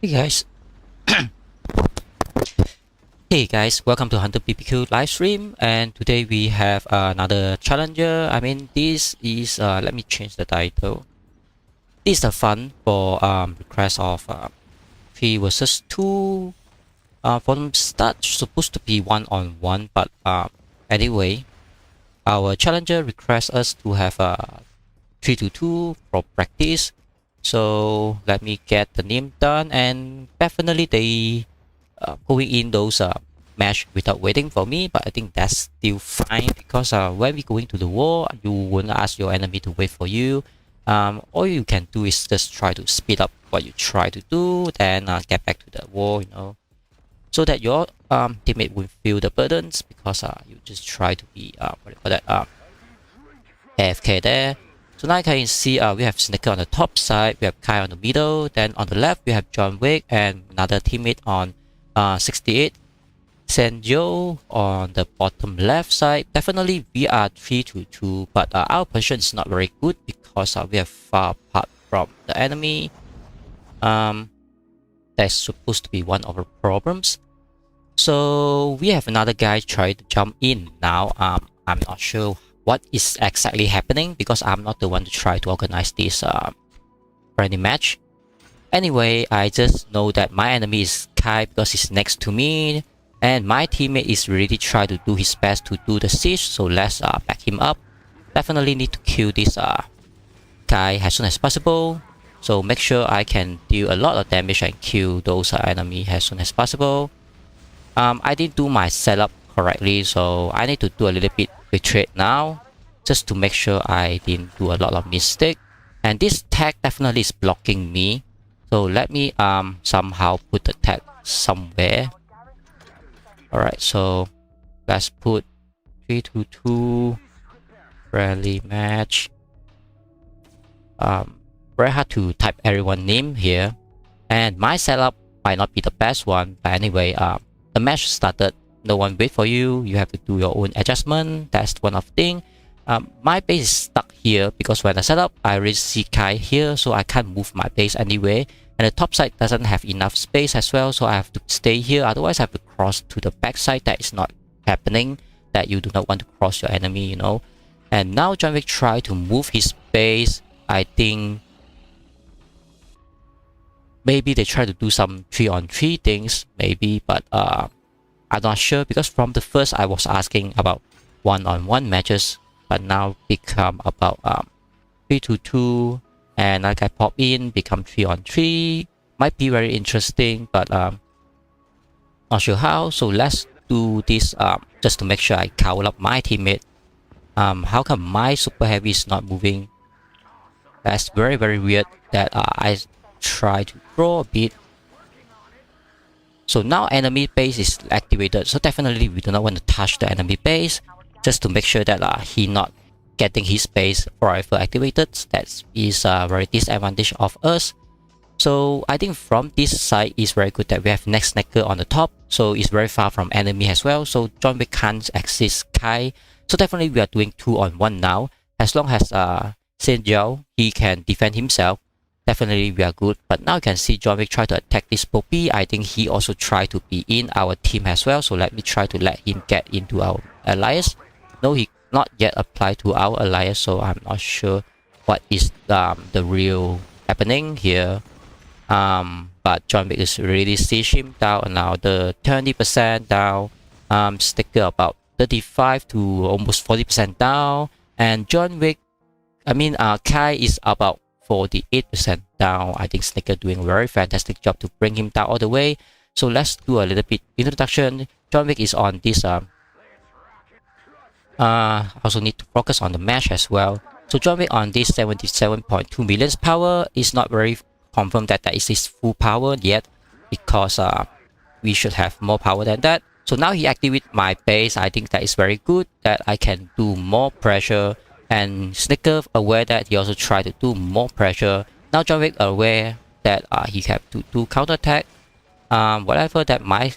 Hey guys, hey guys, welcome to Hunter BBQ live stream, and today we have another challenger. This is let me change the title. This is the fun for request of 3 versus 2. From start supposed to be 1-on-1, but anyway, our challenger requests us to have 3-2 for practice. So let me get the name done, and definitely they going in those match without waiting for me, but I think that's still fine because when we going to the war, you won't ask your enemy to wait for you. All you can do is just try to speed up what you try to do, then get back to the war, so that your teammate won't feel the burdens because you just try to be AFK there. So now you can see we have Snikkerz on the top side, we have Kai on the middle, then on the left we have JohnWick and another teammate on 68. Senjo on the bottom left side. Definitely we are 3-2, but our position is not very good because we are far apart from the enemy. That's supposed to be one of the problems. So we have another guy trying to jump in now. I'm not sure what is exactly happening because I'm not the one to try to organize this friendly match. Anyway, I just know that my enemy is Kai because he's next to me, and my teammate is really trying to do his best to do the siege, so let's back him up. Definitely need to kill this Kai as soon as possible, so make sure I can deal a lot of damage and kill those enemy as soon as possible. I didn't do my setup correctly, so I need to do a little bit retreat now just to make sure I didn't do a lot of mistake. And this tag definitely is blocking me, so let me somehow put the tag somewhere. Alright, so let's put 3-2 friendly match. Very hard to type everyone's name here, and my setup might not be the best one, but anyway, the match started, no one wait for you, you have to do your own adjustment. That's one of the thing. My base is stuck here because when I set up, I already see Kai here, so I can't move my base anyway, and the top side doesn't have enough space as well, so I have to stay here, otherwise I have to cross to the back side. That is not happening, that you do not want to cross your enemy, And now JohnWick try to move his base. I think maybe they try to do some 3-on-3 things, maybe, but I'm not sure because from the first I was asking about 1-on-1 matches, but now become about 3-2, and like I pop in, become 3-on-3. Might be very interesting, but not sure how. So let's do this just to make sure I cowl up my teammate. How come my super heavy is not moving? That's very weird that I try to draw a bit. So now enemy base is activated, so definitely we do not want to touch the enemy base just to make sure that he not getting his base forever activated. That is a very disadvantage of us. So I think from this side is very good that we have next Snikkerz on the top, so it's very far from enemy as well, so JohnWick can't assist Kai. So definitely we are doing 2-on-1 now. As long as Senjo, he can defend himself, definitely we are good. But now you can see JohnWick try to attack this Poppy. I think he also try to be in our team as well, so let me try to let him get into our alliance. No, he not yet applied to our alliance, so I'm not sure what is the real happening here. But JohnWick is really siege him down now, the 20% down. Snikkerz about 35 to almost 40% down, and JohnWick, Kai is about 48% down. I think Snikkerz doing a very fantastic job to bring him down all the way. So let's do a little bit introduction. JohnWick is on this also need to focus on the match as well. So JohnWick on this 77.2 million power is not very confirmed that is his full power yet, because we should have more power than that. So now he activated my base. I think that is very good, that I can do more pressure, and Snikkerz aware that he also tried to do more pressure. Now JohnWick aware that he have to do counter attack. Whatever that my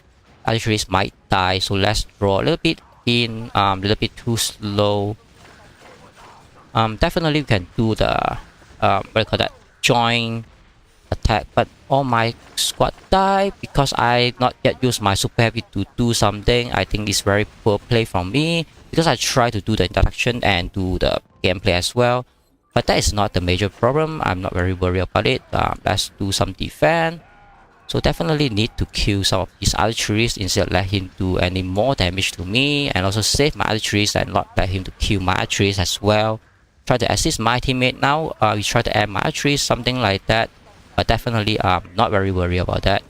archeries might die, so let's draw a little bit in, a little bit too slow. Definitely we can do the what do you call that, joint attack, but all my squad died because I not yet used my super heavy to do something. I think it's very poor play from me because I try to do the introduction and do the gameplay as well. But that is not the major problem. I'm not very worried about it. Let's do some defense. So definitely need to kill some of his archeries instead of let him do any more damage to me, and also save my archeries and not let him to kill my archeries as well. Try to assist my teammate now. We try to add my archeries, something like that. But definitely not very worried about that.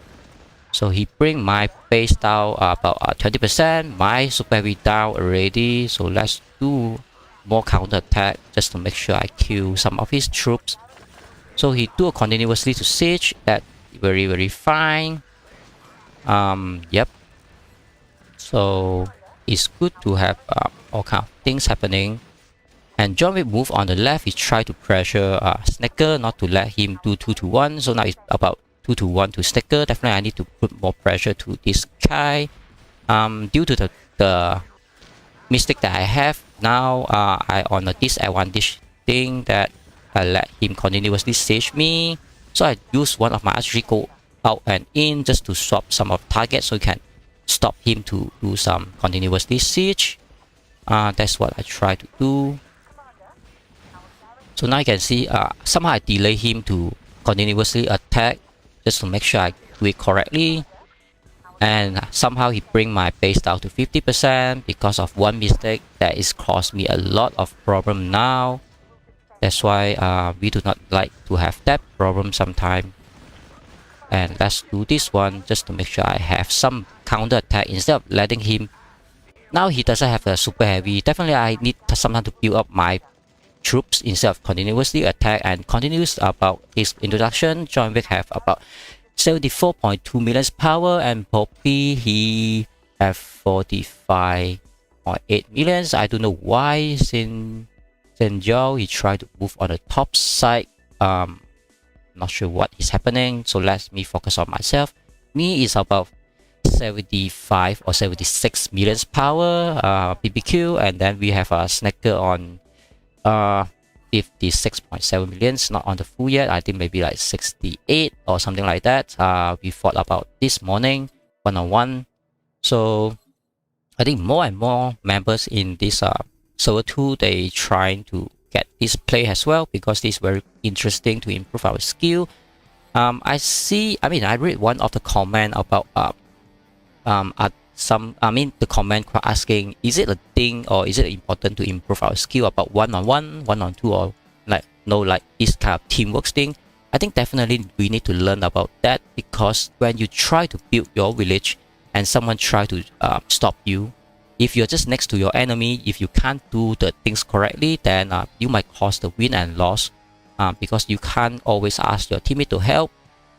So he bring my base down about 20%. My super heavy down already. So let's do more counter attack just to make sure I kill some of his troops. So he do a continuously to siege. That very fine. Yep. So it's good to have all kind of things happening. And JohnWick move on the left. He try to pressure Snikkerz not to let him do 2-1. So now it's about 2-1 to Snikkerz. Definitely I need to put more pressure to this guy. Due to the mistake that I have now, I on a disadvantage thing that I let him continuously siege me. So I use one of my archery go out and in just to swap some of targets so you can stop him to do some continuously siege. That's what I try to do. So now you can see somehow I delay him to continuously attack just to make sure I do it correctly. And somehow he bring my base down to 50% because of one mistake that is caused me a lot of problem now. That's why we do not like to have that problem sometime. And let's do this one just to make sure I have some counter attack instead of letting him. Now he doesn't have a super heavy. Definitely I need some time to build up my troops instead of continuously attack and continues about his introduction. JohnWick have about 74.2 million power, and Poppy he have 45.8 million. I don't know why Zhao he tried to move on the top side. Not sure what is happening. So let me focus on myself. Me is about 75 or 76 million power BBQ, and then we have a Snikkerz on 56.7 million, not on the full yet. I think maybe like 68 or something like that. We fought about this morning one-on-one. So I think more and more members in this server 2 they trying to get this play as well, because this is very interesting to improve our skill. I read one of the comment about the comment asking, is it a thing or is it important to improve our skill about one-on-one, one-on-two, or like this kind of teamwork thing? I think definitely we need to learn about that, because when you try to build your village and someone try to stop you, if you're just next to your enemy, if you can't do the things correctly, then you might cause the win and loss, because you can't always ask your teammate to help.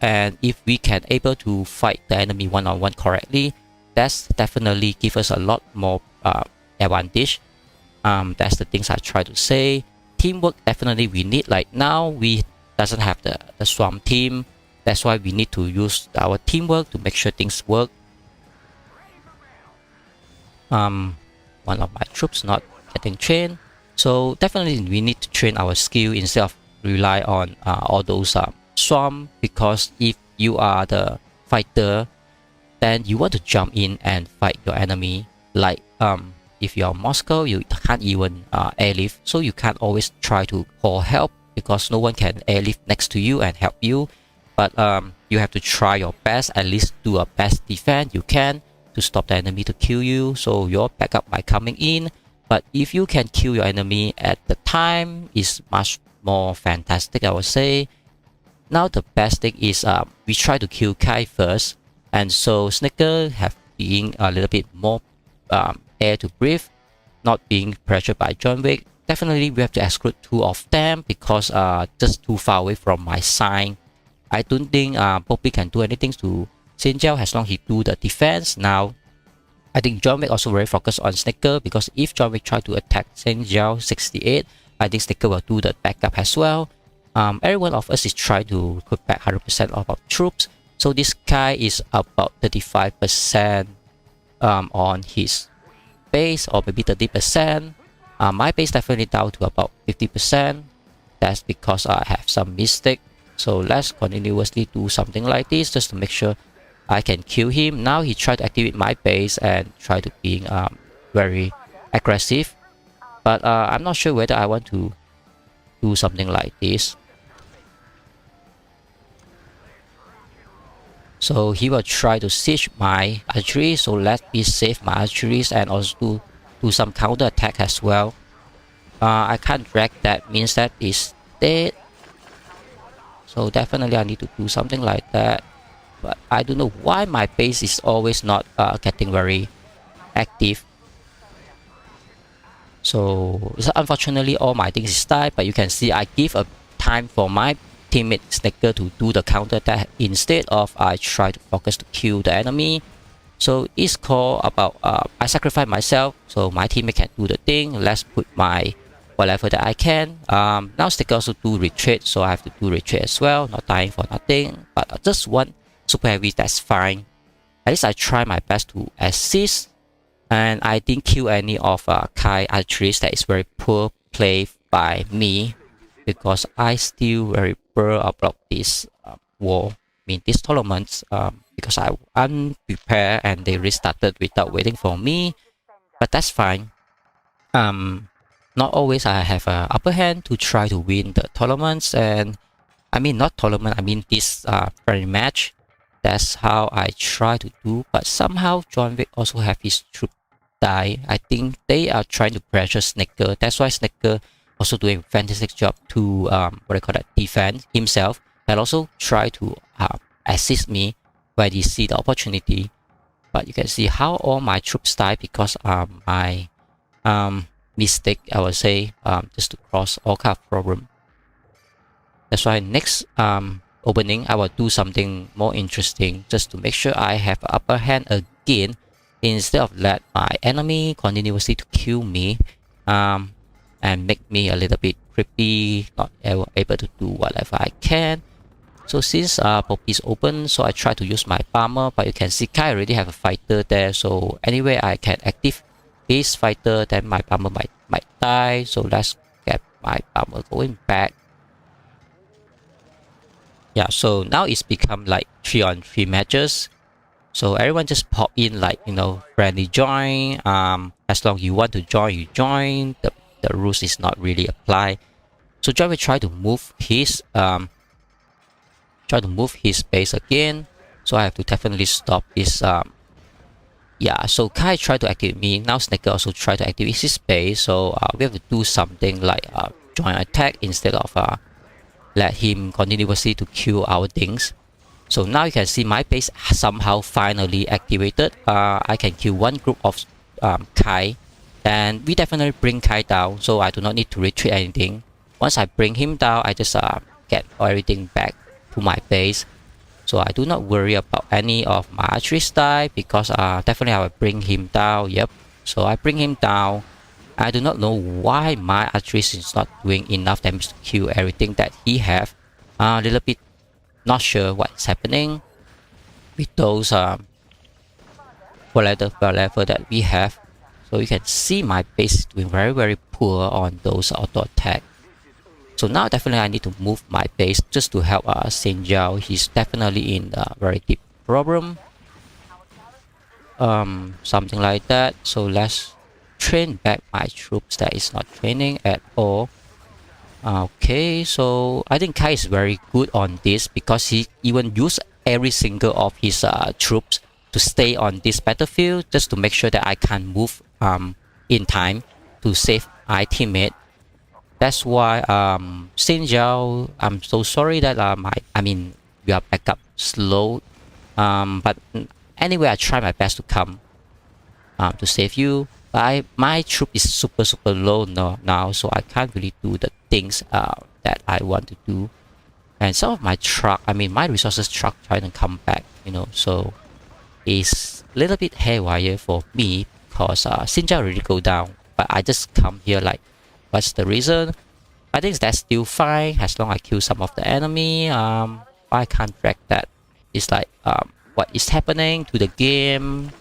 And if we can able to fight the enemy one-on-one correctly, that's definitely give us a lot more advantage. That's the things I try to say. Teamwork definitely we need. Like now we doesn't have the swamp team. That's why we need to use our teamwork to make sure things work. One of my troops not getting trained, so definitely we need to train our skill instead of rely on all those swamp, because if you are the fighter, then you want to jump in and fight your enemy. Like if you are Moscow, you can't even airlift, so you can't always try to call help because no one can airlift next to you and help you. But you have to try your best, at least do a best defense you can to stop the enemy to kill you, so your backup might coming in. But if you can kill your enemy at the time, is much more fantastic, I would say. Now the best thing is we try to kill Kai first, and so Snikkerz have being a little bit more air to breathe, not being pressured by JohnWick. Definitely we have to exclude 2 of them because just too far away from my sign. I don't think Poppy can do anything to Zhenia as long as he do the defense. Now I think JohnWick also very focused on Snikkerz, because if JohnWick try to attack Zhenia 68, I think Snikkerz will do the backup as well. Every one of us is trying to put back 100% of our troops. So this guy is about 35% on his base, or maybe 30%. My base definitely down to about 50%. That's because I have some mistake So let's continuously do something like this just to make sure I can kill him. Now he tried to activate my base and try to being very aggressive. But I'm not sure whether I want to do something like this. So he will try to siege my archery. So let me save my archeries and also do some counter attack as well. I can't drag, that means that is dead. So definitely I need to do something like that. But I don't know why my base is always not getting very active. So unfortunately all my things is died, but you can see I give a time for my teammate Snikkerz to do the counter attack instead of I try to focus to kill the enemy. So it's called about I sacrifice myself so my teammate can do the thing. Let's put my whatever that I can. Now Snikkerz also do retreat, so I have to do retreat as well, not dying for nothing. But just one super heavy, that's fine. At least I try my best to assist, and I didn't kill any of Kai archeries. That is very poor play by me, because I still very poor about this war. I mean this tournament, because I unprepared and they restarted without waiting for me. But that's fine. Not always I have an upper hand to try to win the tournaments, and I mean not tournament, I mean this friendly match. That's how I try to do. But somehow JohnWick also have his troop die. I think they are trying to pressure Snikkerz. That's why Snikkerz also doing a fantastic job to defend himself, and also try to assist me when he see the opportunity. But you can see how all my troops die because my mistake, I would say, just to cross all kind of problem. That's why next opening I will do something more interesting just to make sure I have upper hand again, instead of let my enemy continuously to kill me and make me a little bit creepy, not able to do whatever I can. So since Poppy is open, so I try to use my bomber, but you can see Kai already have a fighter there, so anyway I can active his fighter, then my bomber might die. So let's get my bomber going back. Yeah, so now it's become like 3-on-3 matches. So everyone just pop in, like, you know, friendly join. As long you want to join, you join. The rules is not really applied. So John will try to move his base again. So I have to definitely stop this. Yeah, so Kai tried to activate me. Now Snikkerz also try to activate his base. So we have to do something like join attack instead of let him continuously to kill our things. So now you can see my base somehow finally activated. I can kill one group of Kai, and we definitely bring Kai down, so I do not need to retreat anything. Once I bring him down, I just get everything back to my base. So I do not worry about any of my archery style, because definitely I will bring him down. Yep, so I bring him down. I do not know why my archery is not doing enough damage to kill everything that he have. A little bit not sure what's happening with those whatever that we have. So you can see my base is doing very poor on those auto attack. So now definitely I need to move my base just to help Zhenia. He's definitely in a very deep problem. Something like that. So let's train back my troops that is not training at all. Okay, so I think Kai is very good on this, because he even used every single of his troops to stay on this battlefield just to make sure that I can move in time to save my teammate. That's why Zhenia, I'm so sorry that we are back up slow. But anyway, I try my best to come to save you. But my troop is super low now, so I can't really do the things that I want to do. And some of my truck, my resources truck trying to come back, you know, so it's a little bit haywire for me, because Zhenia already go down, but I just come here like, what's the reason? I think that's still fine as long as I kill some of the enemy. I can't drag that. It's like what is happening to the game?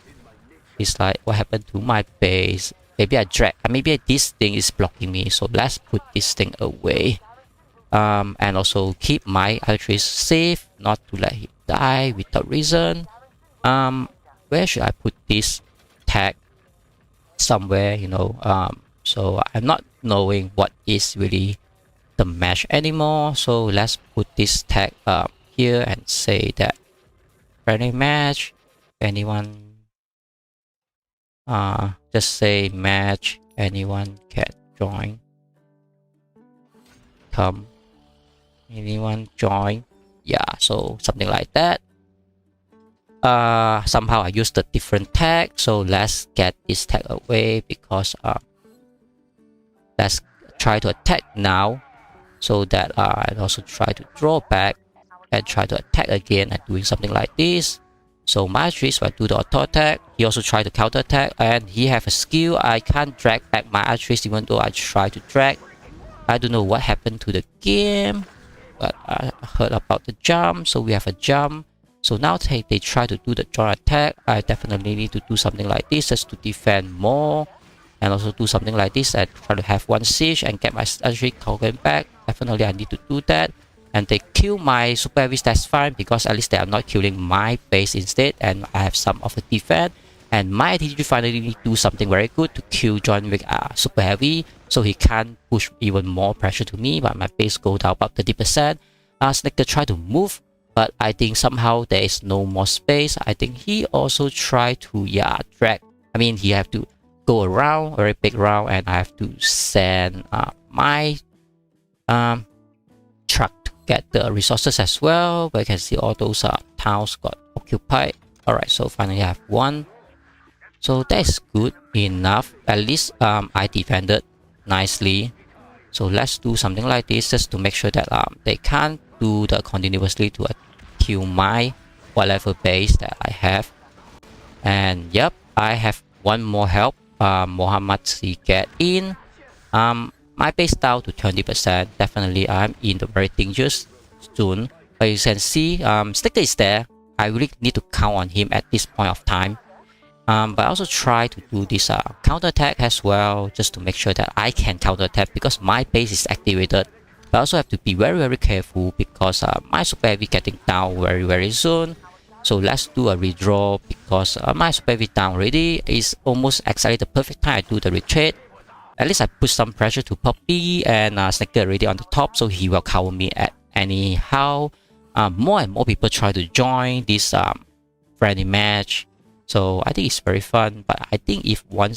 It's like what happened to my base. Maybe I drag, maybe this thing is blocking me, so let's put this thing away. and also keep my artist safe, not to let him die without reason. Where should I put this tag? Somewhere, you know, so I'm not knowing what is really the match anymore. So let's put this tag here and say that friendly match. Anyone, just say match. Anyone can join. Come. Anyone join? Yeah, so something like that. Somehow I used a different tag, so let's get this tag away because let's try to attack now, so that I also try to draw back and try to attack again and doing something like this. So my artist will do the auto attack. He also try to counter attack, and he have a skill. I can't drag back my artist even though I try to drag. I don't know what happened to the game, but I heard about the jump, so we have a jump. So now they try to do the draw attack. I definitely need to do something like this just to defend more, and also do something like this and try to have one siege and get my artillery going back. Definitely I need to do that. And they kill my super heavies, that's fine, because at least they are not killing my base instead, and I have some of the defense. And my ATG finally do something very good to kill JohnWick super heavy, so he can't push even more pressure to me, but my base go down about 30%. Snikkerz try to move, but I think somehow there is no more space. I think he also try to drag. I mean, he have to go around, very big round, and I have to send my truck to get the resources as well. But you can see all those towns got occupied. Alright, so finally I have one. So that's good enough. At least I defended nicely. So let's do something like this just to make sure that they can't do the continuously to kill my whatever base that I have. And yep, I have one more help. Mohammed get in. My base down to 20%. Definitely I'm in the very dangerous zone. But you can see Snikkerz is there. I really need to count on him at this point of time. But I also try to do this counter attack as well, just to make sure that I can counter attack because my base is activated. But I also have to be very careful because my super heavy getting down very soon. So let's do a redraw because my super heavy down already. Is almost exactly the perfect time I do the retreat. At least I put some pressure to Poppy, and Snikkerz already on the top, so he will cover me at anyhow. More and more people try to join this friendly match. So I think it's very fun, but I think if when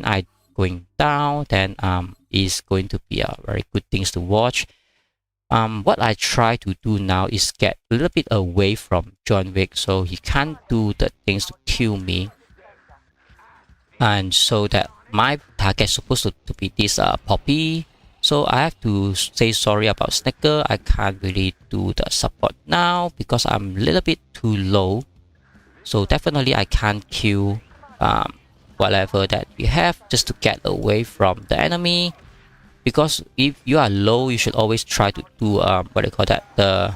I going down, then it's going to be a very good things to watch. What I try to do now is get a little bit away from JohnWick, so he can't do the things to kill me, and so that my target is supposed to be this Poppy. So I have to say sorry about Snikkerz. I can't really do the support now because I'm a little bit too low. So definitely I can't kill whatever that we have just to get away from the enemy. Because if you are low, you should always try to do the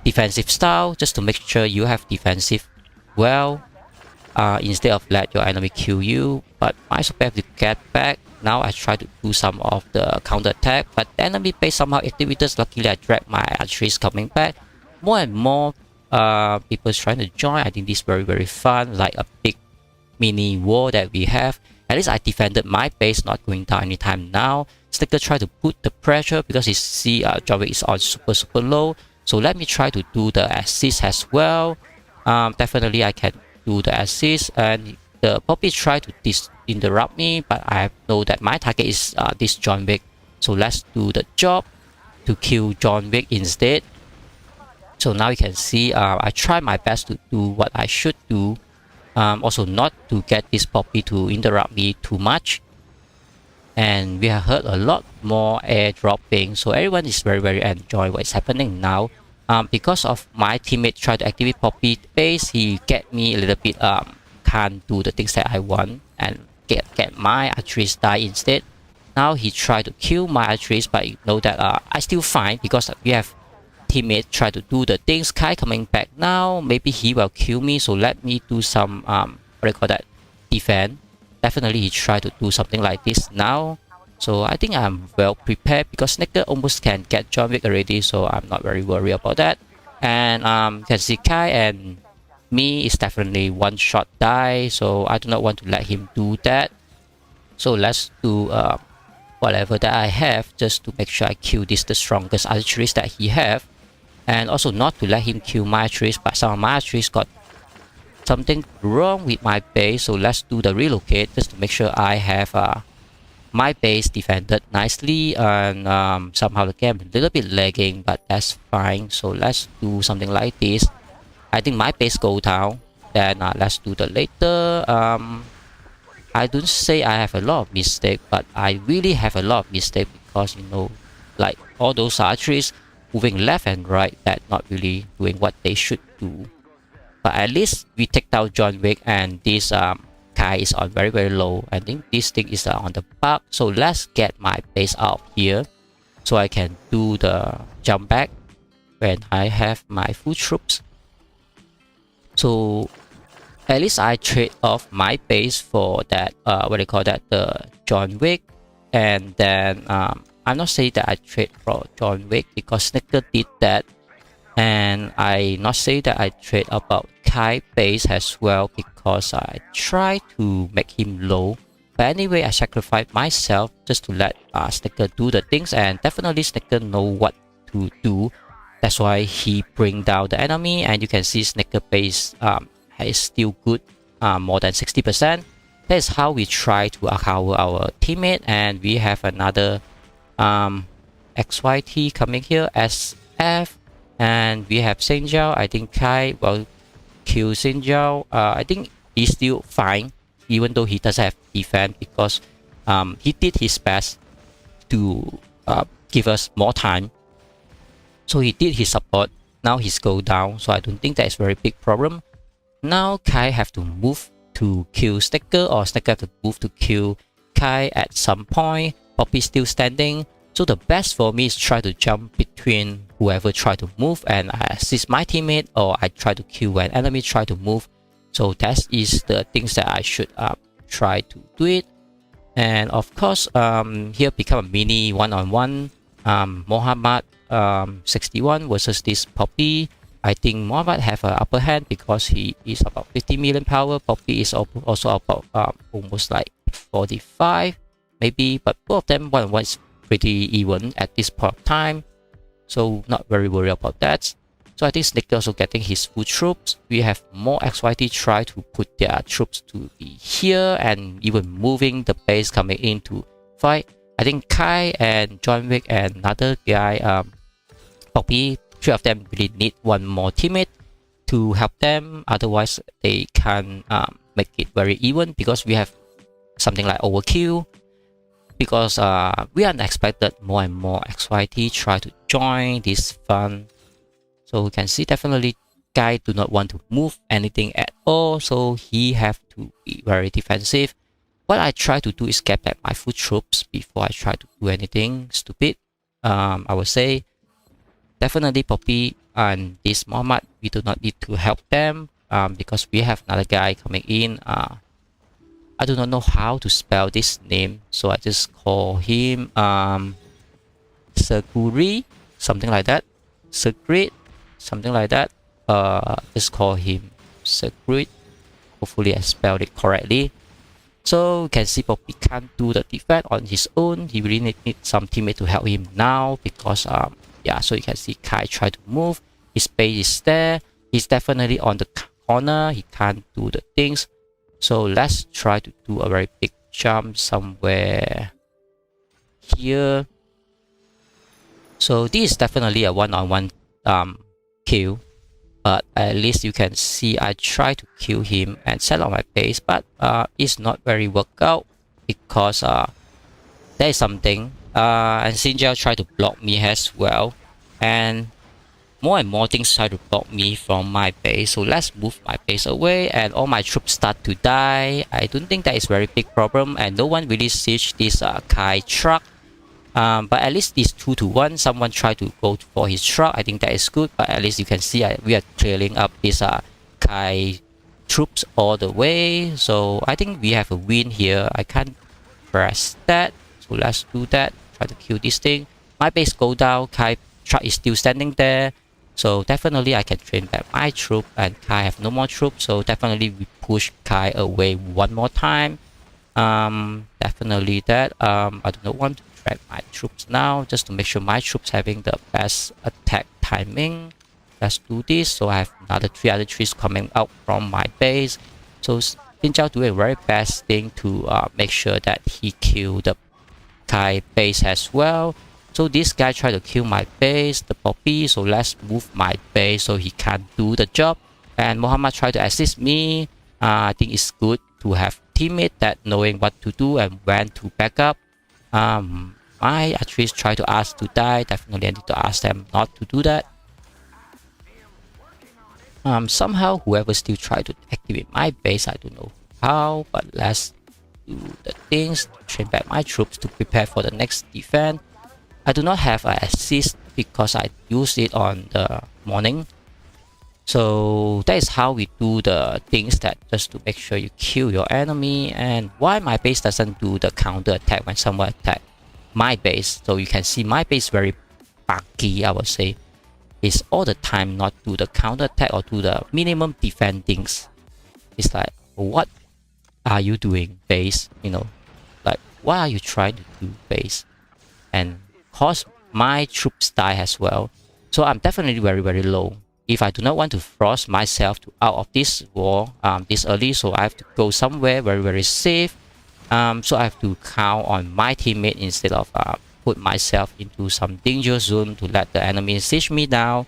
defensive style, just to make sure you have defensive well, instead of let your enemy kill you. But I super have to get back. Now I try to do some of the counter attack, but the enemy base somehow activated. Luckily I drag my archeries coming back. More and more people trying to join. I think this is very fun, like a big mini war that we have. At least I defended my base, not going down anytime now. Snikkerz try to put the pressure because he see JohnWick is on super low. So let me try to do the assist as well. Definitely I can do the assist, and the Poppy try to interrupt me, but I know that my target is this JohnWick. So let's do the job to kill JohnWick instead. So now you can see I try my best to do what I should do. Also not to get this Poppy to interrupt me too much. And we have heard a lot more airdropping, so everyone is very enjoying what is happening now. Because of my teammate try to activate Poppy base, he get me a little bit can't do the things that I want and get my archeries die instead. Now he tried to kill my archeries, but you know that I still fine because we have teammate try to do the things. Kai coming back now, maybe he will kill me, so let me do some defense. Definitely he tried to do something like this now. So I think I'm well prepared because Snikkerz almost can get JohnWick already, so I'm not very worried about that. And you can see Kai and me is definitely one shot die, so I do not want to let him do that. So let's do whatever that I have just to make sure I kill the strongest archeries that he have, and also not to let him kill my archeries, but some of my archeries got something wrong with my base. So let's do the relocate just to make sure I have my base defended nicely, and somehow the game a little bit lagging, but that's fine. So let's do something like this. I think my base go down, then let's do the later. I don't say I have a lot of mistake, but I really have a lot of mistake because, you know, like all those archeries moving left and right that not really doing what they should do. But at least we take down JohnWick, and this Kai is on very low. I think this thing is on the back, so let's get my base out here so I can do the jump back when I have my full troops. So at least I trade off my base for that what they call that, the JohnWick. And then I'm not saying that I trade for JohnWick because Snikkerz did that, and I not say that I trade about Kai base as well because I try to make him low. But anyway, I sacrifice myself just to let Snikkerz do the things, and definitely Snikkerz know what to do. That's why he bring down the enemy, and you can see Snikkerz base is still good, more than 60%. That is how we try to cover our teammate. And we have another XYT coming here, SF, and we have Zhenia. I think Kai will kill Zhenia. I think he's still fine, even though he doesn't have defense, because he did his best to give us more time. So he did his support. Now he's go down, so I don't think that is very big problem. Now Kai have to move to kill Snikkerz, or Snikkerz have to move to kill Kai at some point. Poppy still standing. So the best for me is try to jump between whoever try to move, and I assist my teammate, or I try to kill when enemy try to move. So that is the things that I should try to do it. And of course, here become a mini one-on-one. Mohammed 61 versus this Poppy. I think Mohammed have an upper hand because he is about 50 million power. Poppy is also about almost like 45 maybe, but both of them one-on-one is pretty even at this point of time, so not very worried about that. So I think Snikkerz also getting his full troops. We have more XYT try to put their troops to be here, and even moving the base coming in to fight. I think Kai and JohnWick and another guy, Poppy, three of them really need one more teammate to help them. Otherwise, they can make it very even, because we have something like overkill. Because we unexpected more and more XYT try to join this fun. So we can see definitely Kai do not want to move anything at all, so he have to be very defensive. What I try to do is get back my full troops before I try to do anything stupid. I would say definitely Poppy and this Mohammed, we do not need to help them because we have another guy coming in. I do not know how to spell this name, so I just call him Seguri, something like that. Segrid, something like that. Just call him Segrid. Hopefully I spelled it correctly. So you can see Poppy can't do the defense on his own. He really need some teammate to help him now, because yeah, so you can see Kai try to move. His base is there. He's definitely on the corner. He can't do the things. So let's try to do a very big jump somewhere here. So this is definitely a one-on-one kill, but at least you can see I try to kill him and set up my base, but it's not very worked out because there is something, and Zhenia try to block me as well, and more things try to block me from my base. So let's move my base away, and all my troops start to die. I don't think that is very big problem, and no one really siege this Kai truck. But at least it's 2-1. Someone tried to go for his truck. I think that is good, but at least you can see we are clearing up this Kai troops all the way. So I think we have a win here. I can't press that, So let's do that. Try to kill this thing. My base go down. Kai truck is still standing there. So definitely I can train back my troop, and Kai have no more troops. So definitely we push Kai away one more time. Definitely that. I do not want to track my troops now, just to make sure my troops having the best attack timing. Let's do this. So I have another 3 other trees coming out from my base. So Zhenia do a very best thing to make sure that he kill the Kai base as well. So this guy tried to kill my base, the poppy. So let's move my base so he can't do the job. And Muhammad tried to assist me. I think it's good to have teammate that knowing what to do and when to back up. My archers try to ask to die. Definitely I need to ask them not to do that. Somehow whoever still try to activate my base, I don't know how, but let's do the things, train back my troops to prepare for the next defense. I do not have an assist because I used it on the morning. So that is how we do the things, that just to make sure you kill your enemy. And why my base doesn't do the counter attack when someone attack my base. So you can see my base very buggy, I would say. It's all the time not do the counter attack or do the minimum defense things. It's like, what are you doing, base? You know, like, why are you trying to do base? And cause my troops die as well. So I'm definitely very low. If I do not want to force myself to out of this war this early, so I have to go somewhere very safe. So I have to count on my teammate instead of put myself into some danger zone to let the enemy siege me down.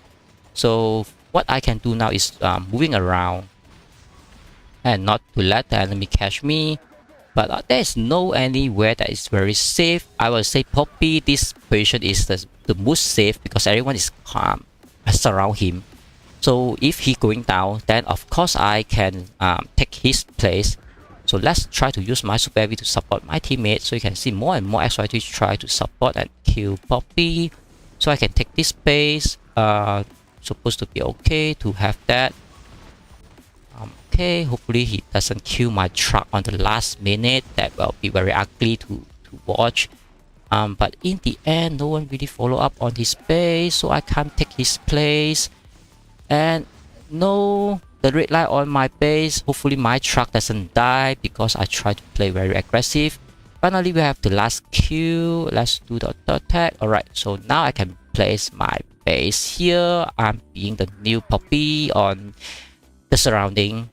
So what I can do now is moving around and not to let the enemy catch me. But there is no anywhere that is very safe. I will say Poppy, this position is the most safe because everyone is surround him. So if he going down, then of course I can take his place. So let's try to use my super heavy to support my teammate. So you can see more and more XYT try to support and kill Poppy. So I can take this space. Supposed to be okay to have that. Okay, hopefully he doesn't kill my truck on the last minute. That will be very ugly to watch. But in the end, no one really follow up on his base, so I can't take his place. And no, the red light on my base. Hopefully my truck doesn't die because I try to play very aggressive. Finally, we have the last kill. Let's do the auto attack. Alright, so now I can place my base here. I'm being the new Poppy on the surrounding.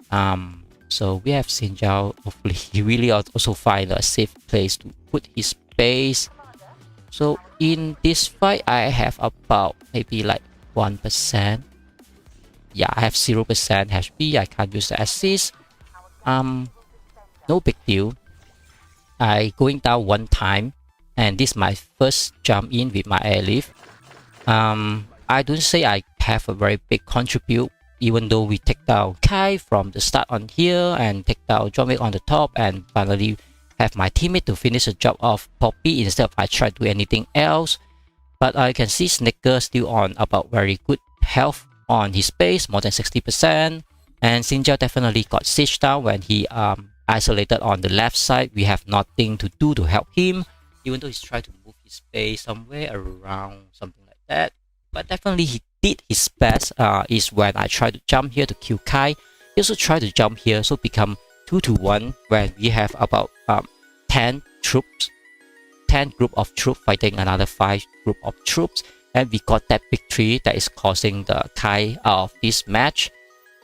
So we have Zhenia. Hopefully he really also find a safe place to put his base. So in this fight, I have about maybe like 1%. Yeah, I have 0% HP. I can't use the assist. No big deal. I going down one time, and this is my first jump in with my airlift. I don't say I have a very big contribute, even though we take down Kai from the start on here and take down JohnWick on the top, and finally have my teammate to finish the job of Poppy instead of I try to do anything else. But I can see Snikkerz still on about very good health on his base, more than 60%. And Zhenia definitely got sieged down when he isolated on the left side. We have nothing to do to help him, even though he's trying to move his base somewhere around something like that. But definitely he did his best. Is when I try to jump here to kill Kai. He also tried to jump here, so become 2-1 when we have about 10 troops, 10 group of troops fighting another 5 group of troops, and we got that victory that is causing the Kai out of this match.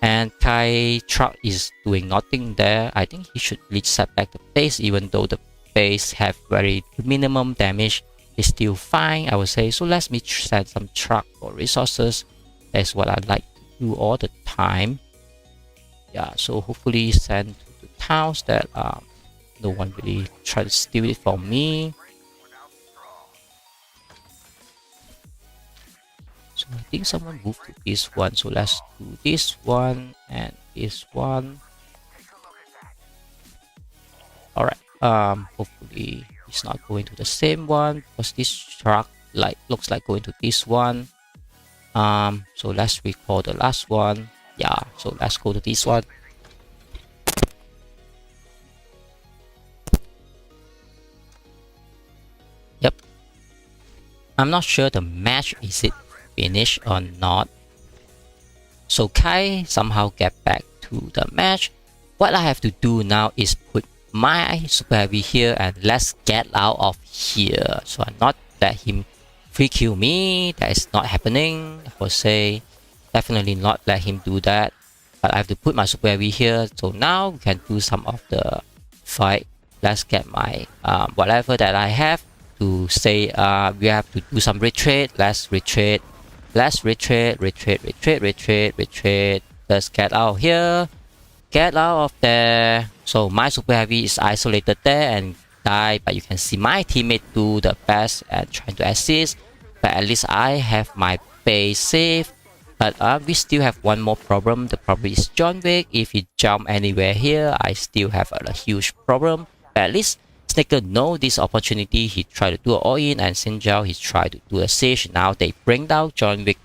And Kai truck is doing nothing there. I think he should reset back the base, even though the base have very minimum damage. It's still fine, I would say. So let me send some truck or resources. That's what I like to do all the time. Yeah, so hopefully send to the towns that no one really try to steal it from me. So I think someone moved to this one, so let's do this one and this one. Alright, hopefully it's not going to the same one, because this truck looks like going to this one. So let's recall the last one. Yeah, so let's go to this one. I'm not sure the match is it finished or not. So Kai somehow get back to the match. What I have to do now is put my super heavy here and let's get out of here. So I not let him free kill me. That is not happening. I will say definitely not let him do that. But I have to put my super heavy here. So now we can do some of the fight. Let's get my whatever that I have to say. We have to do some retreat. Let's retreat. Let's retreat. Let's get out here. Get out of there. So my super heavy is isolated there and die. But you can see my teammate do the best and trying to assist. But at least I have my base safe. But we still have one more problem. The problem is JohnWick. If he jump anywhere here, I still have a huge problem. But at least Snikkerz know this opportunity. He tried to do an all-in, and Xinjiao he tried to do a siege. Now they bring down JohnWick.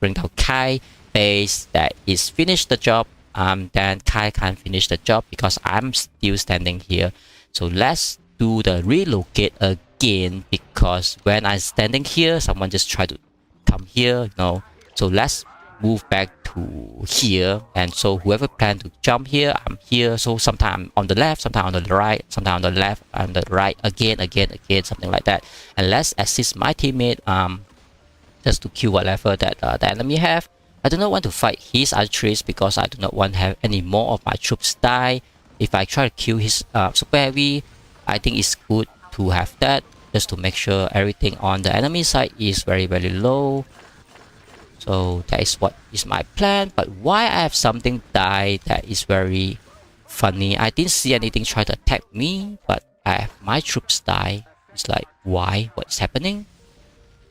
Bring down Kai base. That is finished the job. Then Kai can't finish the job because I'm still standing here. So let's do the relocate again, because when I'm standing here, someone just tried to come here. So let's move back to here, and so whoever planned to jump here, I'm here. So sometimes on the left, sometimes on the right, sometimes on the left and the right, again, something like that. And let's assist my teammate just to kill whatever that the enemy have. I do not want to fight his archeries because I do not want to have any more of my troops die. If I try to kill his super heavy, I think it's good to have that just to make sure everything on the enemy side is very low. So that is what is my plan. But why I have something die, that is very funny. I didn't see anything try to attack me, but I have my troops die. It's like, why? What's happening?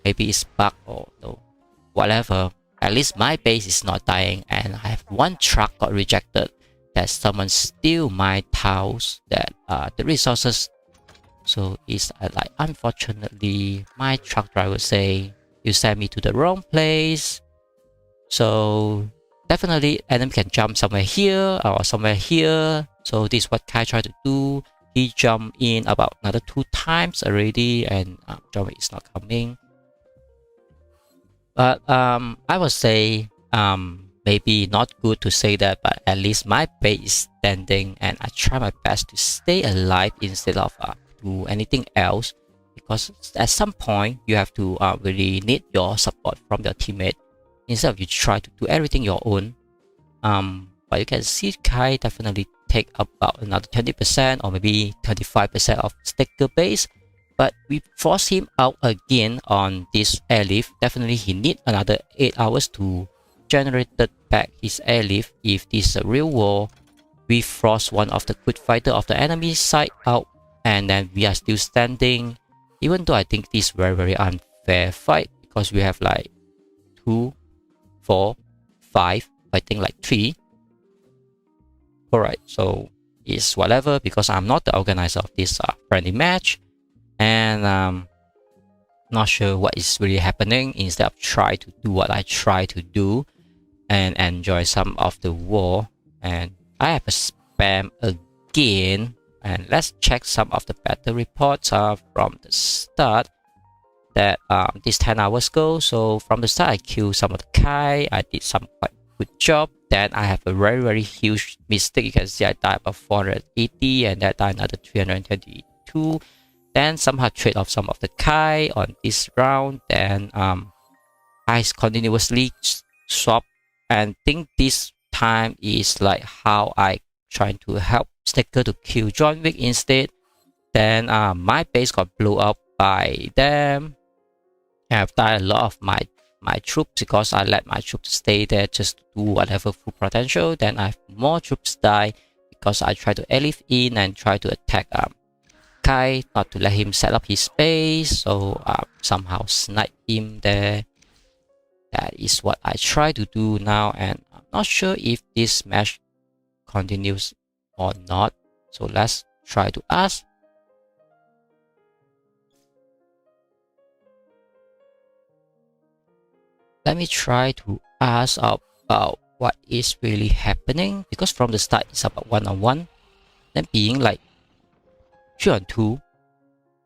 Maybe it's bug or no, whatever. At least my base is not dying, and I have one truck got rejected. That someone steal my tiles, that the resources. So it's like, unfortunately, my truck driver say, you send me to the wrong place. So definitely enemy can jump somewhere here or somewhere here. So this is what Kai tried to do. He jumped in about another 2 times already, and JohnWick is not coming. But I would say maybe not good to say that, but at least my base is standing, and I try my best to stay alive instead of do anything else. Because at some point you have to really need your support from your teammate instead of you try to do everything your own. But you can see Kai definitely take about another 20% or maybe 35% of Snikkerz base. But we force him out again on this airlift. Definitely he need another 8 hours to generate back his airlift. If this is a real war, we force one of the good fighter of the enemy side out, and then we are still standing. Even though I think this is very unfair fight, because we have like 2, 4, 5, fighting like 3. Alright, so it's whatever, because I'm not the organizer of this friendly match, and not sure what is really happening. Instead of try to do what I try to do and enjoy some of the war, and I have a spam again. And let's check some of the battle reports from the start. That this 10 hours ago. So from the start, I killed some of the Kai. I did some quite good job. Then I have a very huge mistake. You can see I died about 480, and that died another 322. Then somehow trade off some of the Kai on this round. Then I continuously swap, and think this time is like how I trying to help Snikkerz to kill JohnWick instead. Then my base got blown up by them. I've died a lot of my troops because I let my troops stay there just to do whatever full potential. Then I have more troops die because I try to airlift in and try to attack Kai, not to let him set up his base. So somehow snipe him there. That is what I try to do now, and I'm not sure if this match continues or not. So let's try to ask. Let me try to ask about what is really happening, because from the start it's about 1-on-1, then being like 3-on-2,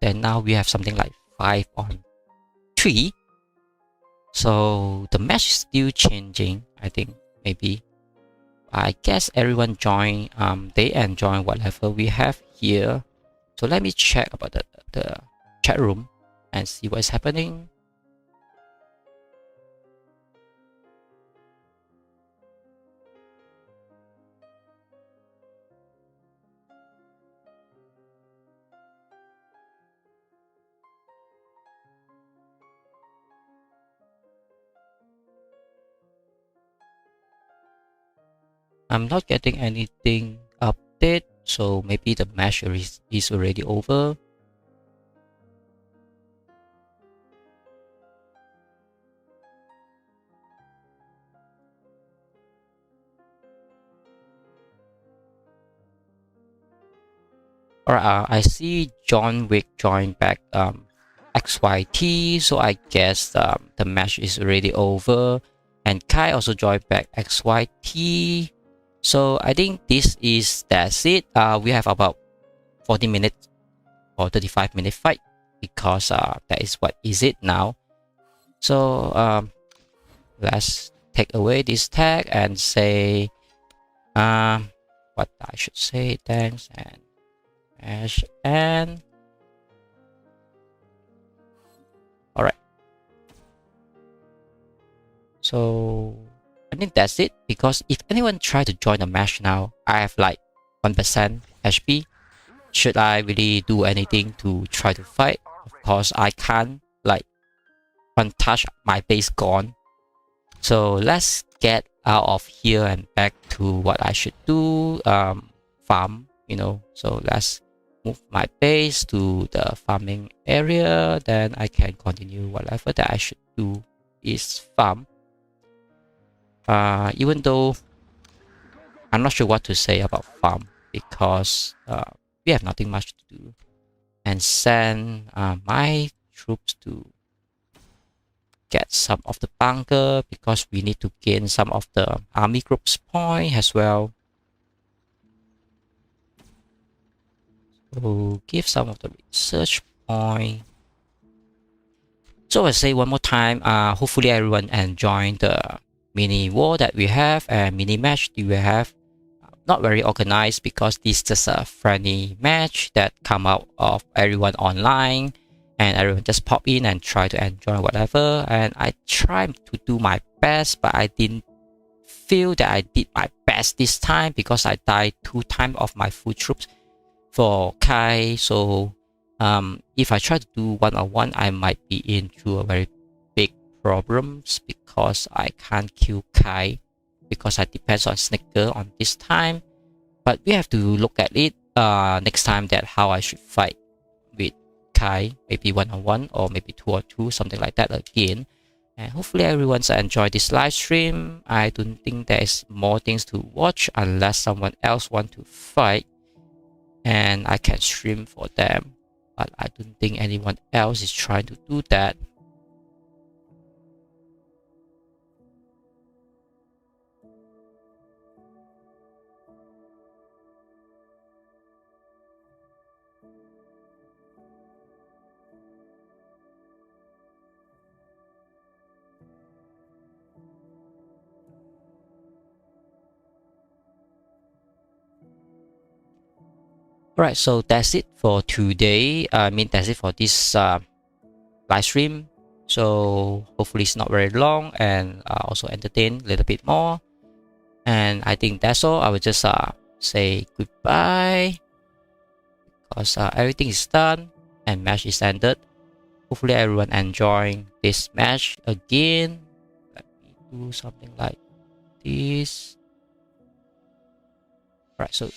then now we have something like 5-on-3. 3. So the match is still changing. I think maybe. I guess everyone join. They enjoy whatever we have here. So let me check about the chat room and see what's happening. I'm not getting anything update, so maybe the match is already over. Alright, I see JohnWick joined back XYT, so I guess the match is already over. And Kai also joined back XYT. So I think that's it. We have about 40 minutes or 35-minute fight because that is what is it now. So let's take away this tag and say what I should say. Thanks and match and alright. So I think that's it, because if anyone try to join the match now, I have like 1% HP. Should I really do anything to try to fight? Of course I can't, like one touch my base gone. So let's get out of here and back to what I should do. Farm, you know. So let's move my base to the farming area, then I can continue whatever that I should do is farm. Even though I'm not sure what to say about farm, because we have nothing much to do, and send my troops to get some of the bunker, because we need to gain some of the army groups point as well. So give some of the research point. So I say one more time, hopefully everyone enjoyed the mini war that we have and mini match that we have. Not very organized, because this is just a friendly match that come out of everyone online, and everyone just pop in and try to enjoy whatever. And I tried to do my best, but I didn't feel that I did my best this time, because I died 2 times of my full troops for Kai. So if I try to do one-on-one, I might be into a very big problems, because I can't kill Kai, because I depends on Snikkerz on this time. But we have to look at it next time, that how I should fight with Kai, maybe one-on-one or maybe 2-on-2, something like that again. And hopefully everyone's enjoyed this live stream. I don't think there is more things to watch unless someone else want to fight, and I can stream for them, but I don't think anyone else is trying to do that. Right, so that's it for today. I mean, that's it for this live stream. So hopefully it's not very long, and also entertain a little bit more. And I think that's all. I will just say goodbye, because everything is done and match is ended. Hopefully everyone enjoying this match again. Let me do something like this. Right, so